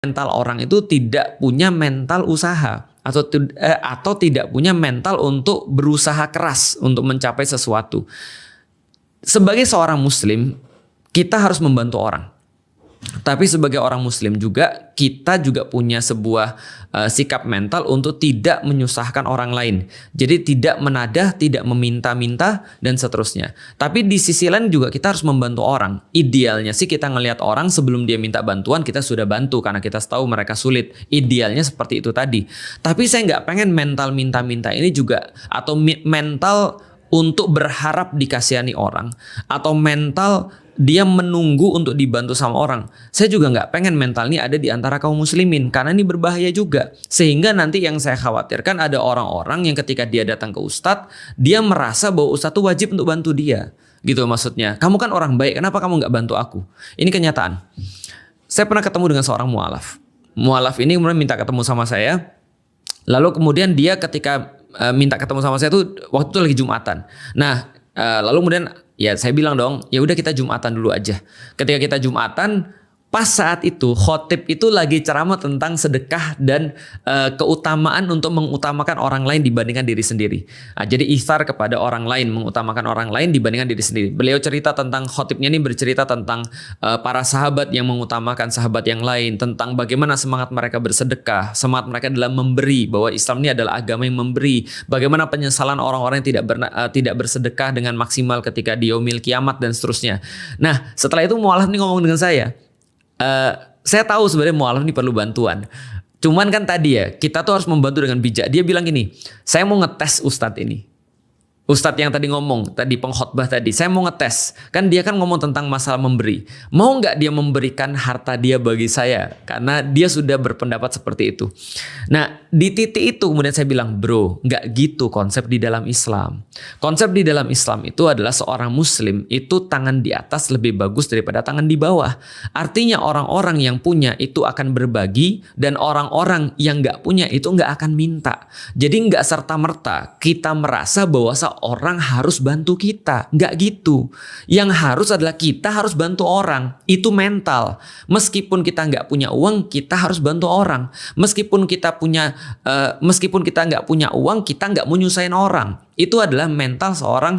mental orang itu tidak punya mental usaha atau tidak punya mental untuk berusaha keras untuk mencapai sesuatu. Sebagai seorang muslim, kita harus membantu orang. Tapi sebagai orang muslim juga, kita juga punya sebuah sikap mental untuk tidak menyusahkan orang lain. Jadi tidak menadah, tidak meminta-minta, dan seterusnya. Tapi di sisi lain juga kita harus membantu orang. Idealnya sih kita ngelihat orang sebelum dia minta bantuan, kita sudah bantu karena kita tahu mereka sulit. Idealnya seperti itu tadi. Tapi saya nggak pengen mental minta-minta ini juga, atau mental untuk berharap dikasihani orang, atau mental dia menunggu untuk dibantu sama orang. Saya juga nggak pengen mental ini ada di antara kaum muslimin, karena ini berbahaya juga. Sehingga nanti yang saya khawatirkan ada orang-orang yang ketika dia datang ke ustadz, dia merasa bahwa ustadz itu wajib untuk bantu dia. Gitu maksudnya. Kamu kan orang baik, kenapa kamu nggak bantu aku? Ini kenyataan. Saya pernah ketemu dengan seorang mualaf. Mualaf ini kemudian minta ketemu sama saya. Lalu kemudian dia ketika minta ketemu sama saya tuh waktu itu lagi Jumatan. Nah, lalu kemudian ya saya bilang dong, ya udah kita Jumatan dulu aja. Ketika kita Jumatan, pas saat itu khotib itu lagi ceramah tentang sedekah dan keutamaan untuk mengutamakan orang lain dibandingkan diri sendiri. Nah, jadi ihsar kepada orang lain, mengutamakan orang lain dibandingkan diri sendiri. Beliau cerita tentang, khotibnya ini bercerita tentang para sahabat yang mengutamakan sahabat yang lain, tentang bagaimana semangat mereka bersedekah, semangat mereka dalam memberi, bahwa Islam ini adalah agama yang memberi, bagaimana penyesalan orang-orang yang tidak bersedekah dengan maksimal ketika di yaumil kiamat dan seterusnya. Nah, setelah itu mualaf ini ngomong dengan saya tahu sebenarnya mualaf ini perlu bantuan. Cuman kan tadi ya, kita tuh harus membantu dengan bijak. Dia bilang gini, saya mau ngetes ustadz ini. Ustadz yang tadi ngomong, tadi pengkhotbah tadi, saya mau ngetes. Kan dia kan ngomong tentang masalah memberi. Mau nggak dia memberikan harta dia bagi saya? Karena dia sudah berpendapat seperti itu. Nah, di titik itu kemudian saya bilang, bro, nggak gitu konsep di dalam Islam. Konsep di dalam Islam itu adalah seorang muslim itu tangan di atas lebih bagus daripada tangan di bawah. Artinya orang-orang yang punya itu akan berbagi, dan orang-orang yang nggak punya itu nggak akan minta. Jadi nggak serta-merta kita merasa bahwa orang harus bantu kita. Nggak gitu. Yang harus adalah kita harus bantu orang. Itu mental. Meskipun kita nggak punya uang, kita harus bantu orang. Meskipun kita nggak punya uang, kita nggak mau nyusahin orang. Itu adalah mental seorang